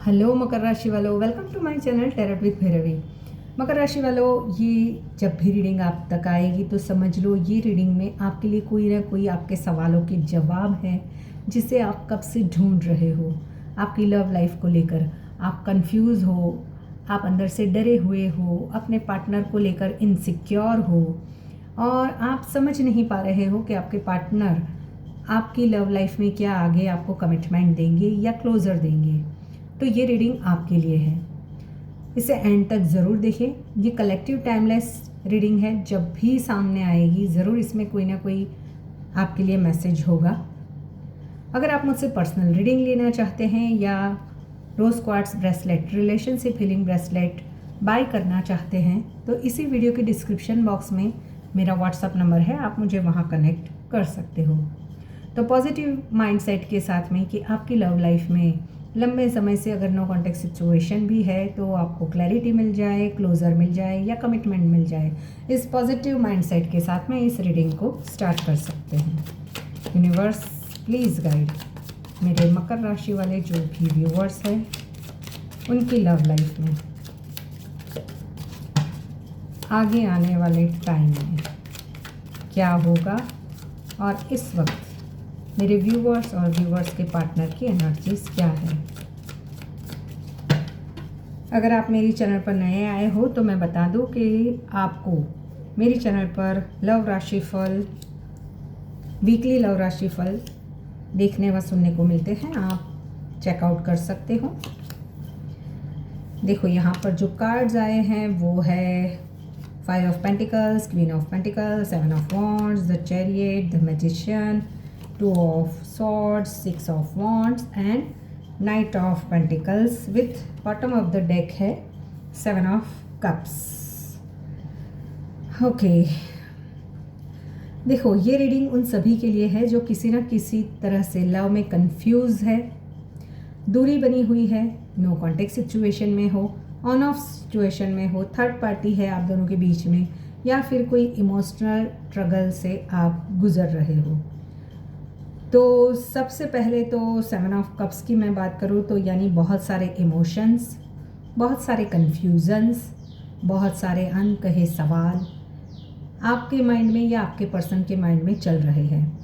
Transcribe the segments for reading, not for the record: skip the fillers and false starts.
Hello मकर राशि वालों, welcome to my channel tarot with Bhairavi. मकर राशि वालों, ये जब भी रीडिंग आप तक आएगी तो समझ लो ये रीडिंग में आपके लिए कोई ना कोई आपके सवालों के जवाब हैं जिसे आप कब से ढूंढ रहे हो। आपकी लव लाइफ को लेकर आप कंफ्यूज हो, आप अंदर से डरे हुए हो, अपने पार्टनर को लेकर इनसिक्योर हो और आप समझ नहीं पा रहे हो कि आपके पार्टनर आपकी लव लाइफ में क्या आगे आपको कमिटमेंट देंगे या क्लोजर देंगे। तो ये रीडिंग आपके लिए है, इसे एंड तक ज़रूर देखें। ये कलेक्टिव टाइमलेस रीडिंग है, जब भी सामने आएगी ज़रूर इसमें कोई ना कोई आपके लिए मैसेज होगा। अगर आप मुझसे पर्सनल रीडिंग लेना चाहते हैं या rose quartz bracelet, relationship healing bracelet buy करना चाहते हैं तो इसी वीडियो के डिस्क्रिप्शन बॉक्स में मेरा व्हाट्सअप नंबर है, आप मुझे वहाँ कनेक्ट कर सकते हो। तो पॉजिटिव माइंडसेट के साथ में कि आपकी लव लाइफ में लंबे समय से अगर नो कॉन्टेक्ट सिचुएशन भी है तो आपको क्लैरिटी मिल जाए, क्लोजर मिल जाए या कमिटमेंट मिल जाए, इस पॉजिटिव माइंडसेट के साथ में इस रीडिंग को स्टार्ट कर सकते हैं। यूनिवर्स प्लीज़ गाइड मेरे मकर राशि वाले जो भी व्यूवर्स हैं उनकी लव लाइफ में आगे आने वाले टाइम में क्या होगा और इस वक्त मेरे व्यूवर्स और व्यूवर्स के पार्टनर की एनर्जीज क्या है। अगर आप मेरी चैनल पर नए आए हो तो मैं बता दूं कि आपको मेरी चैनल पर लव राशिफल, वीकली लव राशिफल देखने व सुनने को मिलते हैं, आप चेकआउट कर सकते हो। देखो यहाँ पर जो कार्ड्स आए हैं वो है 5 of pentacles, queen of pentacles, 7 of wands, the chariot, the magician, 2 of swords, 6 of wands and knight of pentacles with bottom of the deck है 7 of cups। ओके, देखो ये रीडिंग उन सभी के लिए है जो किसी न किसी तरह से लव में कंफ्यूज है, दूरी बनी हुई है, नो कॉन्टेक्ट सिचुएशन में हो, ऑन ऑफ सिचुएशन में हो, थर्ड पार्टी है आप दोनों के बीच में, या फिर कोई इमोशनल स्ट्रगल से आप गुजर रहे हो। तो सबसे पहले तो 7 ऑफ कप्स की मैं बात करूँ तो यानी बहुत सारे इमोशंस, बहुत सारे कन्फ्यूजन्स, बहुत सारे अनकहे सवाल आपके माइंड में या आपके पर्सन के माइंड में चल रहे हैं।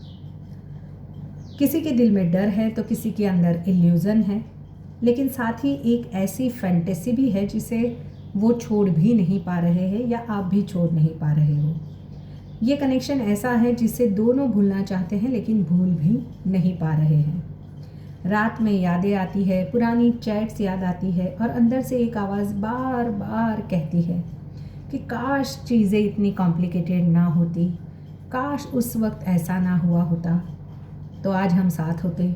किसी के दिल में डर है तो किसी के अंदर इल्यूज़न है, लेकिन साथ ही एक ऐसी फैंटेसी भी है जिसे वो छोड़ भी नहीं पा रहे हैं या आप भी छोड़ नहीं पा रहे हो। ये कनेक्शन ऐसा है जिसे दोनों भूलना चाहते हैं लेकिन भूल भी नहीं पा रहे हैं। रात में यादें आती है, पुरानी चैट्स याद आती है और अंदर से एक आवाज़ बार बार कहती है कि काश चीज़ें इतनी कॉम्प्लिकेटेड ना होती, काश उस वक्त ऐसा ना हुआ होता तो आज हम साथ होते।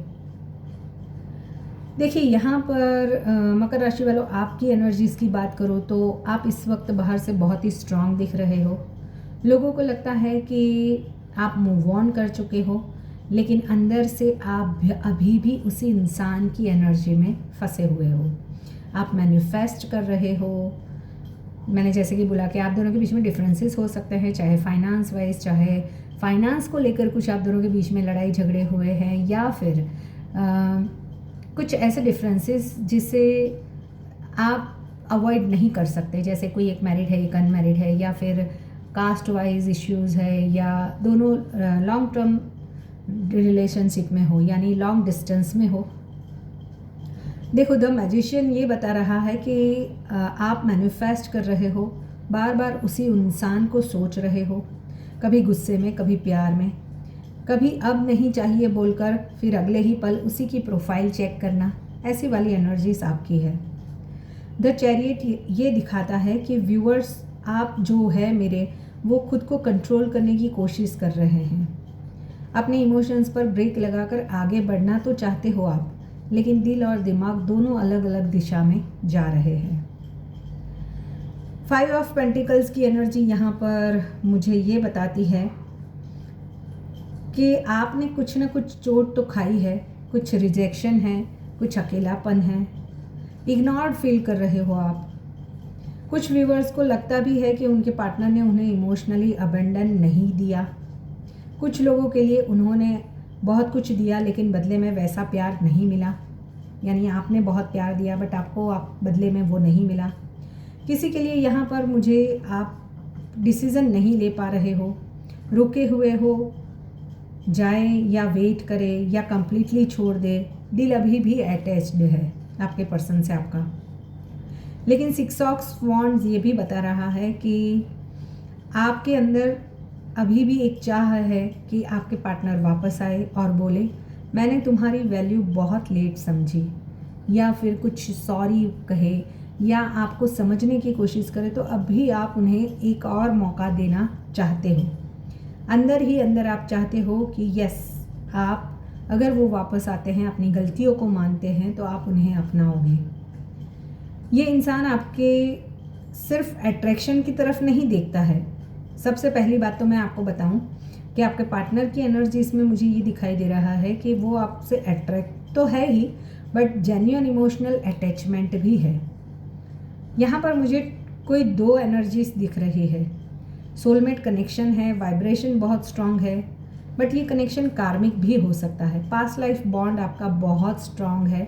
देखिए यहाँ पर मकर राशि वालों, आपकी एनर्जीज़ की बात करो तो आप इस वक्त बाहर से बहुत ही स्ट्रांग दिख रहे हो। लोगों को लगता है कि आप मूव ऑन कर चुके हो, लेकिन अंदर से आप अभी भी उसी इंसान की एनर्जी में फंसे हुए हो। आप मैनिफेस्ट कर रहे हो। मैंने जैसे कि बोला कि आप दोनों के बीच में डिफरेंसेस हो सकते हैं, चाहे फाइनेंस वाइज, चाहे फाइनेंस को लेकर कुछ आप दोनों के बीच में लड़ाई झगड़े हुए हैं, या फिर कुछ ऐसे डिफरेंसेस जिसे आप अवॉइड नहीं कर सकते, जैसे कोई एक मैरिड है एक अनमैरिड है, या फिर कास्ट वाइज इश्यूज़ है, या दोनों लॉन्ग टर्म रिलेशनशिप में हो यानी लॉन्ग डिस्टेंस में हो। देखो द मैजिशियन ये बता रहा है कि आप मैनिफेस्ट कर रहे हो, बार बार उसी इंसान को सोच रहे हो, कभी गुस्से में, कभी प्यार में, कभी अब नहीं चाहिए बोलकर फिर अगले ही पल उसी की प्रोफाइल चेक करना, ऐसी वाली एनर्जीज आपकी है। द चैरियट ये दिखाता है कि व्यूअर्स आप जो है मेरे, वो खुद को कंट्रोल करने की कोशिश कर रहे हैं। अपने इमोशंस पर ब्रेक लगाकर आगे बढ़ना तो चाहते हो आप, लेकिन दिल और दिमाग दोनों अलग अलग दिशा में जा रहे हैं। 5 ऑफ पेंटिकल्स की एनर्जी यहाँ पर मुझे ये बताती है कि आपने कुछ ना कुछ चोट तो खाई है, कुछ रिजेक्शन है, कुछ अकेलापन है, इग्नोर्ड फील कर रहे हो आप। कुछ व्यूवर्स को लगता भी है कि उनके पार्टनर ने उन्हें इमोशनली अबेंडन नहीं दिया। कुछ लोगों के लिए उन्होंने बहुत कुछ दिया लेकिन बदले में वैसा प्यार नहीं मिला। यानी आपने बहुत प्यार दिया बट आपको आप बदले में वो नहीं मिला। किसी के लिए यहाँ पर मुझे आप डिसीज़न नहीं ले पा रहे हो, रुके हुए हो, जाए या वेट करे या कंप्लीटली छोड़ दे। दिल अभी भी अटैच्ड है आपके पर्सन से आपका। लेकिन 6 ऑफ वॉन्ड्स ये भी बता रहा है कि आपके अंदर अभी भी एक चाह है कि आपके पार्टनर वापस आए और बोले मैंने तुम्हारी वैल्यू बहुत लेट समझी, या फिर कुछ सॉरी कहे या आपको समझने की कोशिश करे, तो अभी आप उन्हें एक और मौका देना चाहते हो। अंदर ही अंदर आप चाहते हो कि यस, आप अगर वो वापस आते हैं, अपनी गलतियों को मानते हैं, तो आप उन्हें अपनाओगे। ये इंसान आपके सिर्फ अट्रैक्शन की तरफ नहीं देखता है। सबसे पहली बात तो मैं आपको बताऊं कि आपके पार्टनर की एनर्जी इसमें मुझे ये दिखाई दे रहा है कि वो आपसे अट्रैक्ट तो है ही, बट जेन्युइन इमोशनल अटैचमेंट भी है। यहाँ पर मुझे कोई 2 एनर्जीज दिख रही है। सोलमेट कनेक्शन है, वाइब्रेशन बहुत स्ट्रांग है, बट ये कनेक्शन कार्मिक भी हो सकता है। पास्ट लाइफ बॉन्ड आपका बहुत स्ट्रांग है,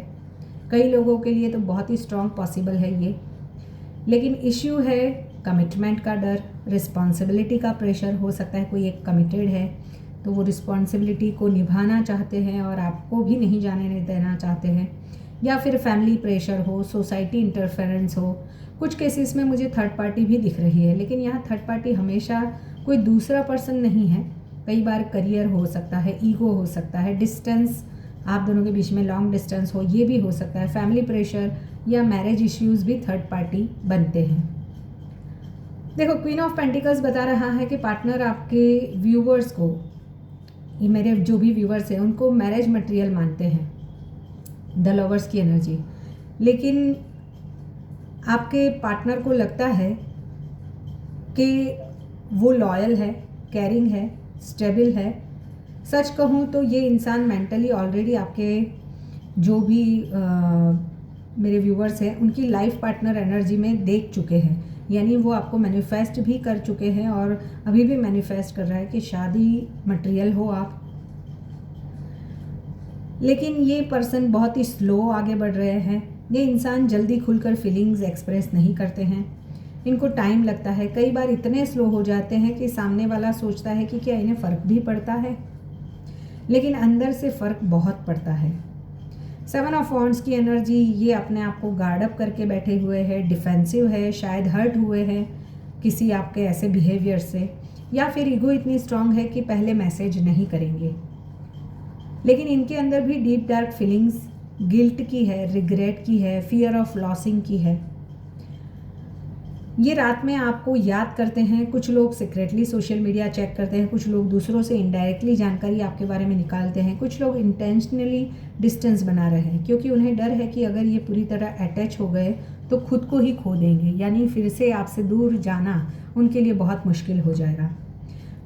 कई लोगों के लिए तो बहुत ही स्ट्रांग पॉसिबल है ये। लेकिन इश्यू है कमिटमेंट का डर, रिस्पॉन्सिबिलिटी का प्रेशर। हो सकता है कोई एक कमिटेड है तो वो रिस्पॉन्सिबिलिटी को निभाना चाहते हैं और आपको भी नहीं जाने देना चाहते हैं, या फिर फैमिली प्रेशर हो, सोसाइटी इंटरफेरेंस हो। कुछ केसेस में मुझे थर्ड पार्टी भी दिख रही है, लेकिन यहाँ थर्ड पार्टी हमेशा कोई दूसरा पर्सन नहीं है। कई बार करियर हो सकता है, ईगो हो सकता है, डिस्टेंस आप दोनों के बीच में लॉन्ग डिस्टेंस हो, ये भी हो सकता है। फैमिली प्रेशर या मैरिज इश्यूज़ भी थर्ड पार्टी बनते हैं। देखो, क्वीन ऑफ पेंटिकल्स बता रहा है कि पार्टनर आपके व्यूवर्स को, ये मेरे जो भी व्यूवर्स हैं, उनको मैरिज मटेरियल मानते हैं, द लवर्स की एनर्जी। लेकिन आपके पार्टनर को लगता है कि वो लॉयल है, केयरिंग है, स्टेबल है। सच कहूँ तो ये इंसान मेंटली ऑलरेडी आपके जो भी मेरे व्यूवर्स हैं उनकी लाइफ पार्टनर एनर्जी में देख चुके हैं, यानी वो आपको मैनिफेस्ट भी कर चुके हैं और अभी भी मैनिफेस्ट कर रहा है कि शादी मटेरियल हो आप। लेकिन ये पर्सन बहुत ही स्लो आगे बढ़ रहे हैं। ये इंसान जल्दी खुलकर फीलिंग्स एक्सप्रेस नहीं करते हैं, इनको टाइम लगता है। कई बार इतने स्लो हो जाते हैं कि सामने वाला सोचता है कि क्या इन्हें फ़र्क भी पड़ता है, लेकिन अंदर से फ़र्क बहुत पड़ता है। 7 ऑफ वॉन्ड्स की एनर्जी, ये अपने आप को गार्ड अप करके बैठे हुए हैं, डिफेंसिव है, शायद हर्ट हुए हैं किसी आपके ऐसे बिहेवियर से, या फिर ईगो इतनी स्ट्रांग है कि पहले मैसेज नहीं करेंगे। लेकिन इनके अंदर भी डीप डार्क फीलिंग्स गिल्ट की है, रिग्रेट की है, फियर ऑफ लॉसिंग की है। ये रात में आपको याद करते हैं। कुछ लोग सीक्रेटली सोशल मीडिया चेक करते हैं, कुछ लोग दूसरों से इनडायरेक्टली जानकारी आपके बारे में निकालते हैं, कुछ लोग इंटेंशनली डिस्टेंस बना रहे हैं क्योंकि उन्हें डर है कि अगर ये पूरी तरह अटैच हो गए तो खुद को ही खो देंगे, यानी फिर से आपसे दूर जाना उनके लिए बहुत मुश्किल हो जाएगा।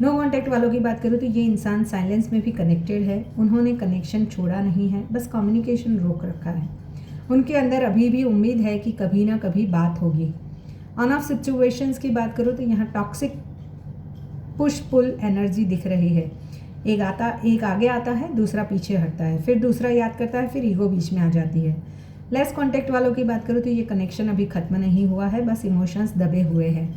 नो कॉन्टैक्ट वालों की बात करूँ तो ये इंसान साइलेंस में भी कनेक्टेड है। उन्होंने कनेक्शन छोड़ा नहीं है, बस कम्युनिकेशन रोक रखा है। उनके अंदर अभी भी उम्मीद है कि कभी ना कभी बात होगी। ऑन ऑफ सिचुएशंस की बात करूँ तो यहाँ टॉक्सिक पुश पुल एनर्जी दिख रही है। एक आगे आता है, दूसरा पीछे हटता है, फिर दूसरा याद करता है, फिर ईगो बीच में आ जाती है। लेस कॉन्टैक्ट वालों की बात करूँ तो ये कनेक्शन अभी खत्म नहीं हुआ है, बस इमोशंस दबे हुए हैं।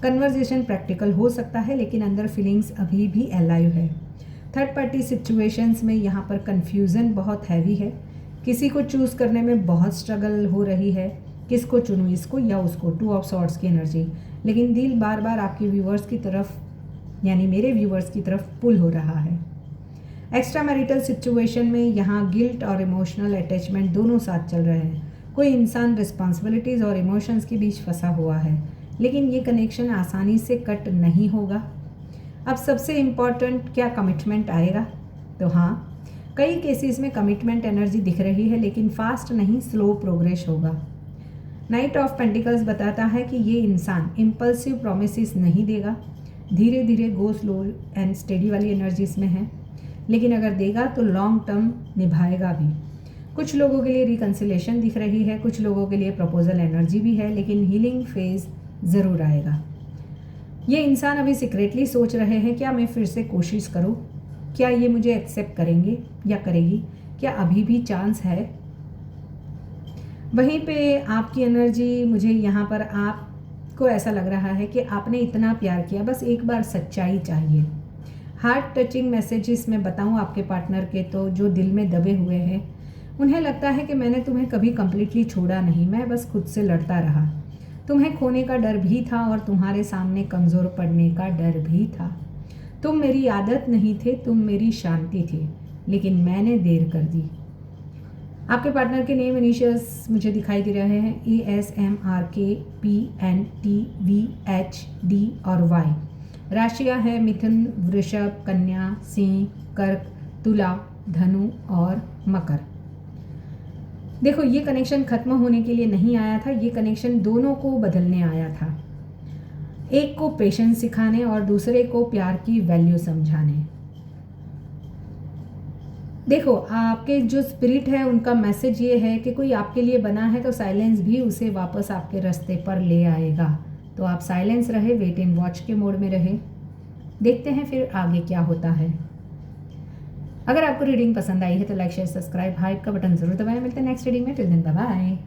कन्वर्जेशन प्रैक्टिकल हो सकता है लेकिन अंदर फीलिंग्स अभी भी अलाइव है। थर्ड पार्टी सिचुएशंस में यहाँ पर कन्फ्यूज़न बहुत हैवी है। किसी को चूज़ करने में बहुत स्ट्रगल हो रही है, किसको चुनूँ, इसको या उसको। 2 ऑफ सॉर्ड्स की एनर्जी, लेकिन दिल बार बार आपके व्यूवर्स की तरफ, यानी मेरे व्यूवर्स की तरफ पुल हो रहा है। एक्स्ट्रा मैरिटल सिचुएशन में यहाँ गिल्ट और इमोशनल अटैचमेंट दोनों साथ चल रहे हैं। कोई इंसान रिस्पॉन्सिबिलिटीज़ और इमोशंस के बीच फंसा हुआ है, लेकिन ये कनेक्शन आसानी से कट नहीं होगा। अब सबसे इम्पॉर्टेंट, क्या कमिटमेंट आएगा? तो हाँ, कई केसेस में कमिटमेंट एनर्जी दिख रही है, लेकिन फास्ट नहीं, स्लो प्रोग्रेस होगा। नाइट ऑफ पेंटिकल्स बताता है कि ये इंसान इम्पल्सिव प्रोमिसेस नहीं देगा, धीरे धीरे गो स्लो एंड स्टेडी वाली एनर्जीज में है, लेकिन अगर देगा तो लॉन्ग टर्म निभाएगा भी। कुछ लोगों के लिए रिकन्सिलेशन दिख रही है, कुछ लोगों के लिए प्रपोजल एनर्जी भी है, लेकिन हीलिंग फेज ज़रूर आएगा। ये इंसान अभी सीक्रेटली सोच रहे हैं, क्या मैं फिर से कोशिश करूं, क्या ये मुझे एक्सेप्ट करेंगे या करेगी, क्या अभी भी चांस है। वहीं पे आपकी एनर्जी, मुझे यहाँ पर आपको ऐसा लग रहा है कि आपने इतना प्यार किया, बस एक बार सच्चाई चाहिए। हार्ट टचिंग मैसेजेस मैं बताऊँ आपके पार्टनर के, तो जो दिल में दबे हुए हैं, उन्हें लगता है कि मैंने तुम्हें कभी कंप्लीटली छोड़ा नहीं, मैं बस खुद से लड़ता रहा। तुम्हें खोने का डर भी था और तुम्हारे सामने कमज़ोर पड़ने का डर भी था। तुम मेरी आदत नहीं थे, तुम मेरी शांति थे, लेकिन मैंने देर कर दी। आपके पार्टनर के नेम इनिशियल्स मुझे दिखाई दे रहे हैं, ASMRKPNTVHD और Y। राशियाँ है मिथुन, वृषभ, कन्या, सिंह, कर्क, तुला, धनु और मकर। देखो, ये कनेक्शन खत्म होने के लिए नहीं आया था, ये कनेक्शन दोनों को बदलने आया था। एक को पेशेंस सिखाने और दूसरे को प्यार की वैल्यू समझाने। देखो, आपके जो स्पिरिट है उनका मैसेज ये है कि कोई आपके लिए बना है तो साइलेंस भी उसे वापस आपके रास्ते पर ले आएगा। तो आप साइलेंस रहे, वेट एंड वॉच के मोड में रहे। देखते हैं फिर आगे क्या होता है। अगर आपको रीडिंग पसंद आई है तो लाइक, शेयर, सब्सक्राइब, हाइप का बटन जरूर दबाएं। मिलते हैं नेक्स्ट रीडिंग में। Till then bye bye.